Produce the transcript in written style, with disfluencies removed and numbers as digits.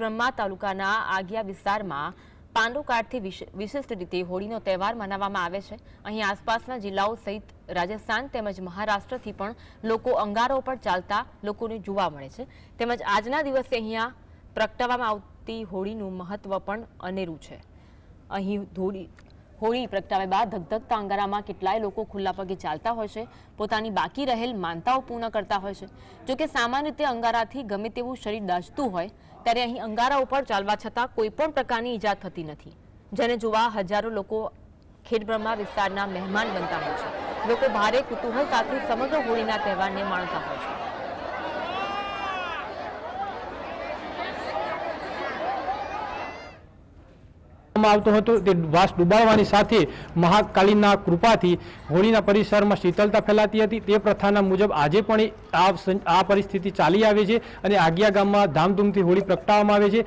બ્રહ્મા તાલુકાના આગિયા વિસ્તારમાં પાંડુકાઠથી વિશિષ્ટ રીતે હોળીનો તહેવાર મનાવવામાં આવે છે। અહીં આસપાસના જિલ્લાઓ સહિત રાજસ્થાન તેમજ મહારાષ્ટ્રથી પણ લોકો અંગારો પર ચાલતા લોકોને જોવા મળે છે। તેમજ આજના દિવસે અહીંયા પ્રગટાવવામાં આવતી હોળીનું મહત્વ પણ અનેરું છે। અહીં હોળી પ્રગટાવ્યા બાદ ધગધગતા અંગારામાં કેટલાય લોકો ખુલ્લા પગે ચાલતા હોય છે, પોતાની બાકી રહેલ માનતાઓ પૂર્ણ કરતા હોય છે। જોકે સામાન્ય રીતે અંગારાથી ગમે તેવું શરીર દાઝતું હોય ત્યારે અહીં અંગારા ઉપર ચાલવા છતાં કોઈ પણ પ્રકારની ઈજા થતી નથી, જેને જોવા હજારો લોકો ખેડબ્રહ્મા વિસ્તારના મહેમાન બનતા હોય છે। લોકો ભારે કુતૂહલતાથી સમગ્ર હોળીના તહેવારને માણતા હોય છે। આવતો હતો તે વાસ ડૂબાડવાની સાથે મહાકાલીના કૃપાથી હોળીના પરિસરમાં શીતળતા ફેલાતી હતી। તે પ્રથાના મુજબ આજે પણ આ પરિસ્થિતિ ચાલી આવે છે અને આગિયા ગામમાં ધામધૂમથી હોળી પ્રગટાવવામાં આવે છે।